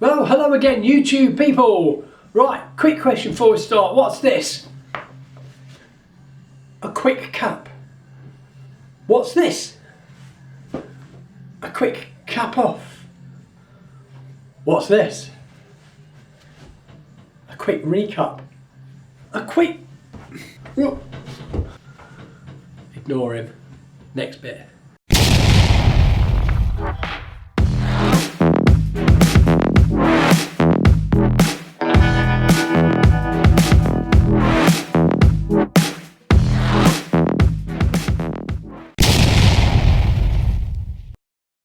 Well, hello again, YouTube people. Right, quick question before we start. What's this? A quick cap. What's this? A quick cap off. What's this? A quick recap. A quick... Ignore him. Next bit.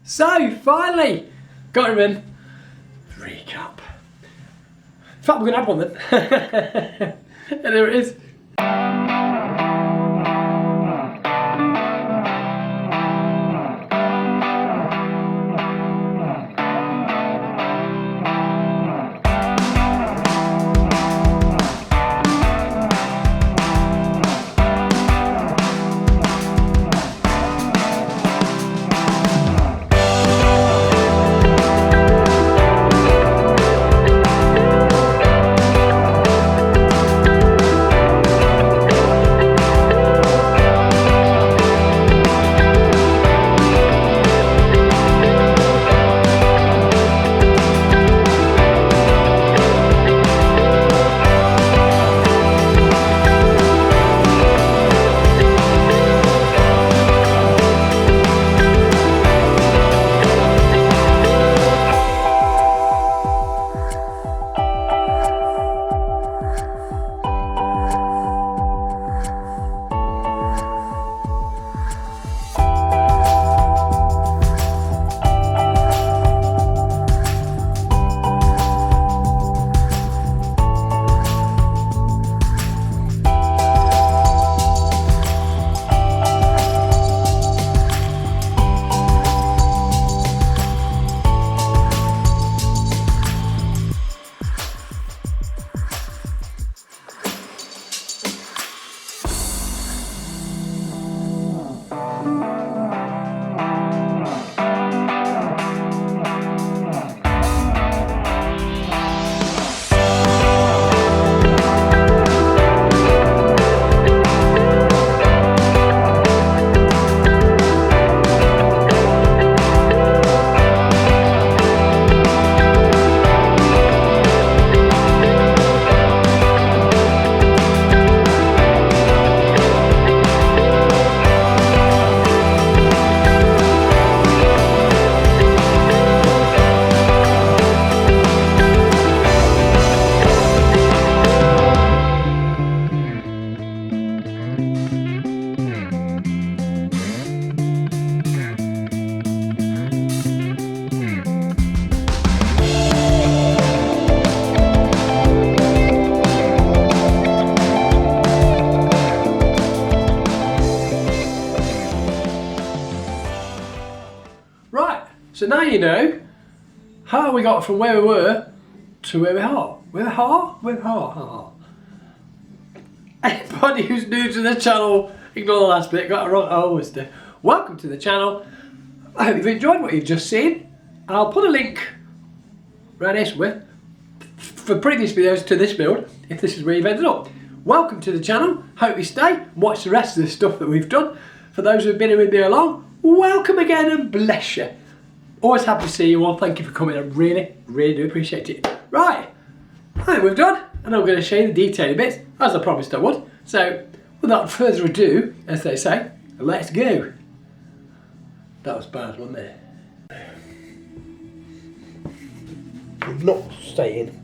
So, finally, got him in. Recap. In fact, we're going to have one then. And there it is. So now you know how we got from where we were to where we are. Where we are. Anybody who's new to the channel, ignore the last bit, got it wrong, I always do. Welcome to the channel. I hope you've enjoyed what you've just seen. I'll put a link right here somewhere for previous videos to this build, if this is where you've ended up. Welcome to the channel. Hope you stay, watch the rest of the stuff that we've done. For those who've been here with me along, welcome again and bless you. Always happy to see you all. Thank you for coming. I really, really do appreciate it. Right, I think we've done, and I'm going to show you the detailed bits, as I promised I would. So, without further ado, as they say, let's go. That was bad, wasn't it? I'm not staying.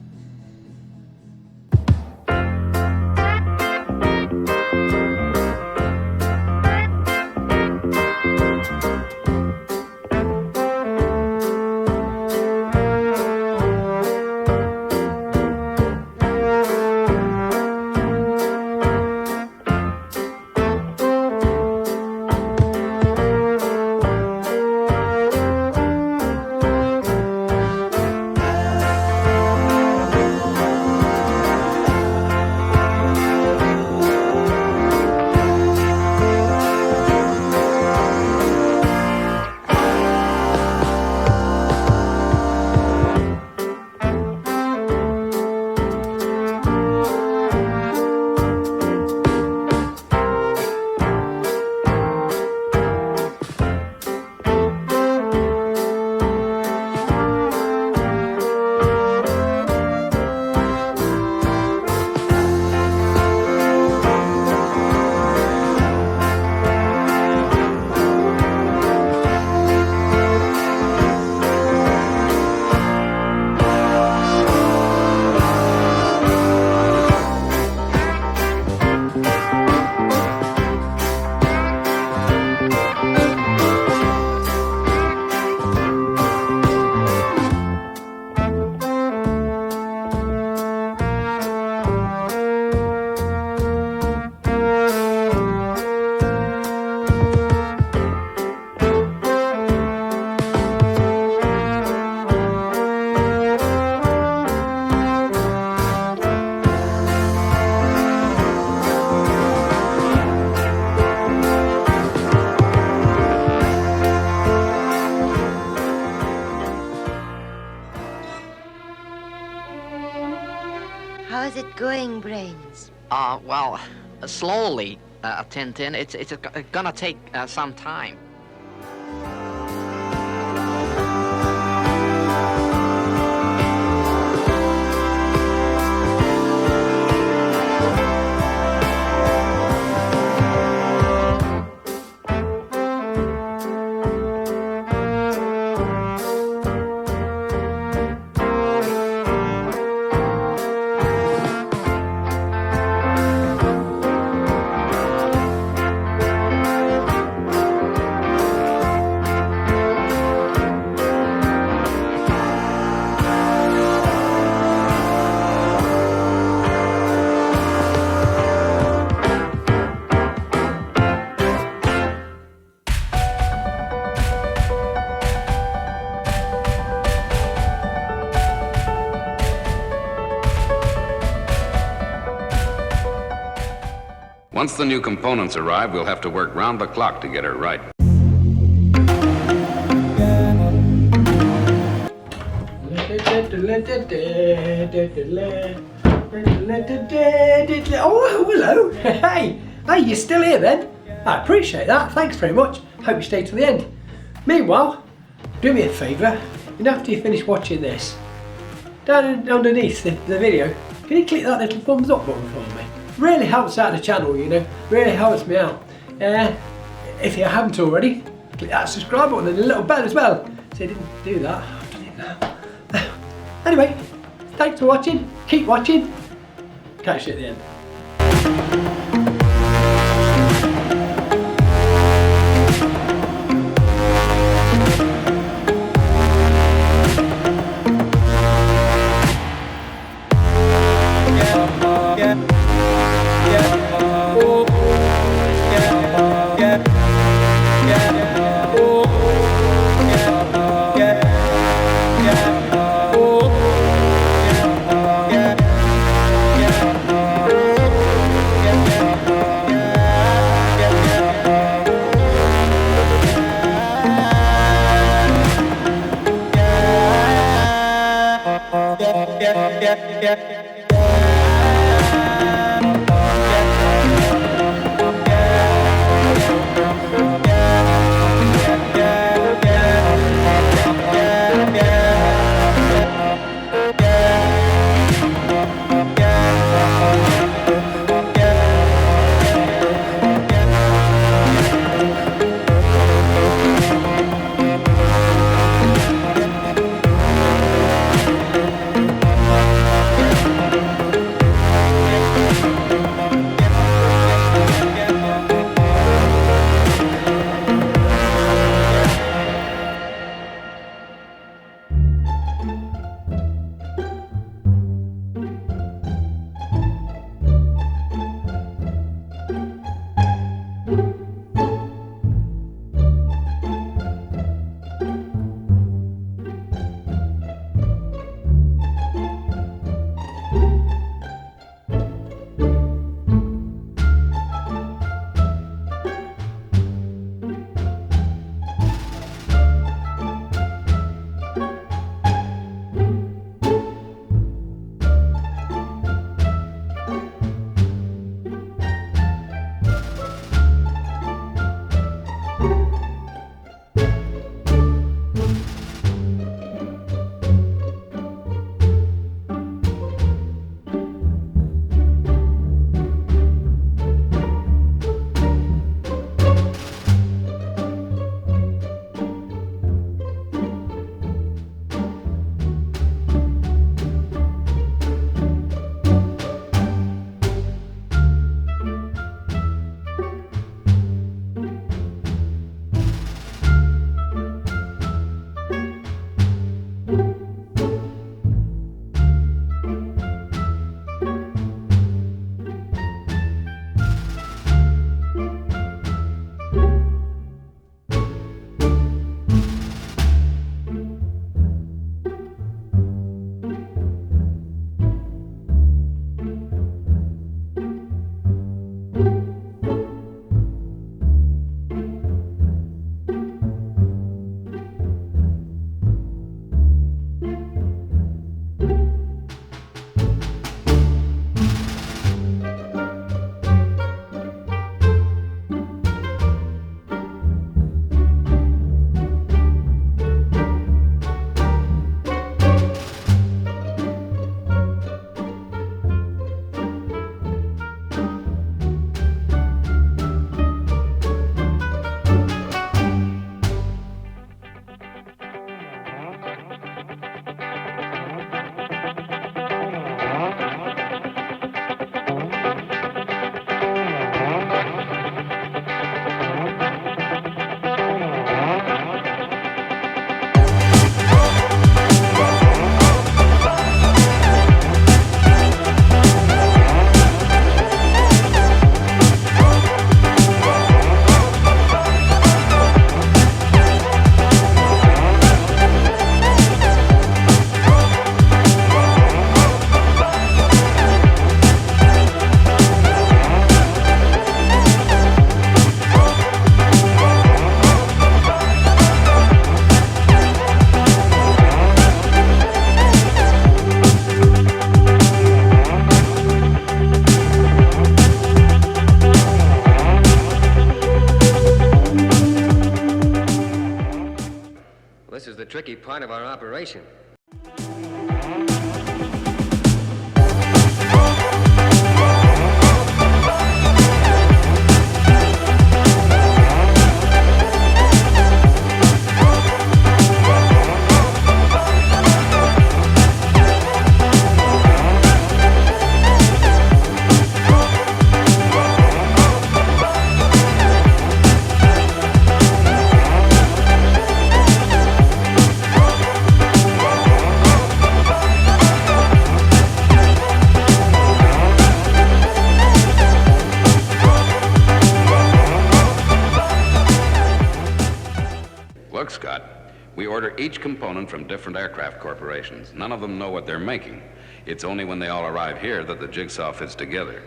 How's it going, Brains? Well, slowly, Tintin. It's gonna take some time. Once the new components arrive, we'll have to work round the clock to get her right. Oh, hello. Hey, you're still here then? I appreciate that. Thanks very much. Hope you stay till the end. Meanwhile, do me a favour, and after you finish watching this, down underneath the video, can you click that little thumbs up button for me? Really helps out the channel, you know, really helps me out. If you haven't already, click that subscribe button and the little bell as well. So you didn't do that, I've done it now. Anyway, thanks for watching, keep watching, catch you at the end. part of our operation. Look, Scott, we order each component from different aircraft corporations. None of them know what they're making. It's only when they all arrive here that the jigsaw fits together.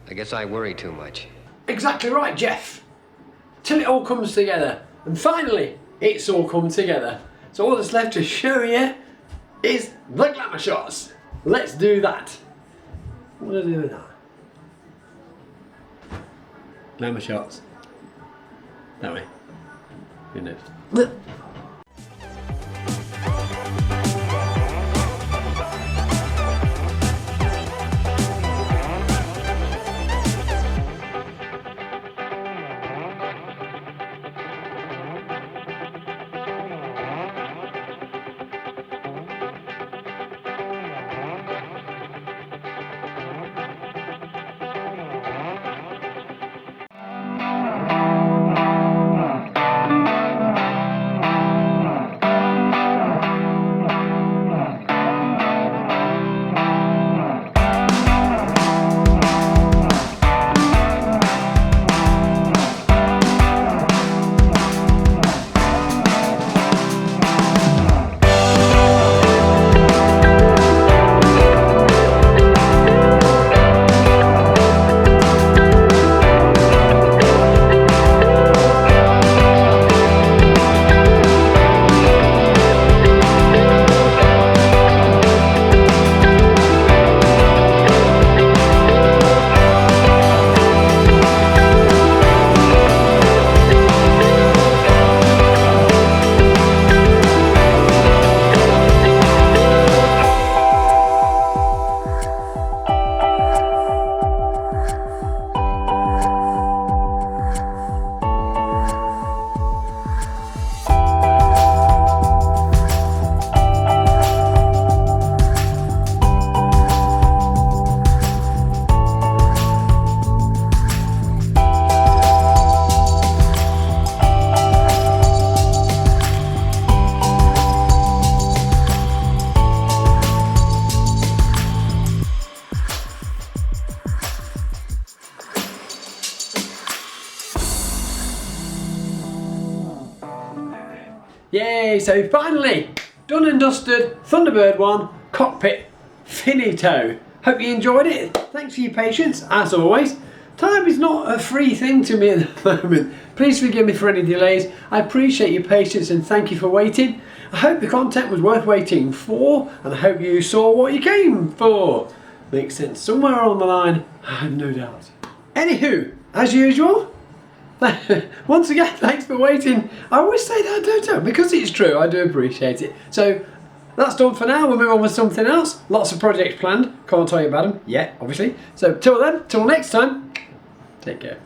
I guess I worry too much. Exactly right, Jeff. Till it all comes together. And finally, it's all come together. So all that's left to show you is the glamour shots. Let's do that. What do I do with that? Glamour shots. That way. Who knows? Yay, so finally, done and dusted, Thunderbird 1, cockpit, finito. Hope you enjoyed it. Thanks for your patience, as always. Time is not a free thing to me at the moment. Please forgive me for any delays. I appreciate your patience and thank you for waiting. I hope the content was worth waiting for, and I hope you saw what you came for. Makes sense somewhere along the line, I have no doubt. Anywho, as usual, once again, thanks for waiting. I always say that, don't I? Because it's true, I do appreciate it. So, that's done for now. We'll move on with something else. Lots of projects planned. Can't tell you about them yet, obviously. So, till then, till next time, take care.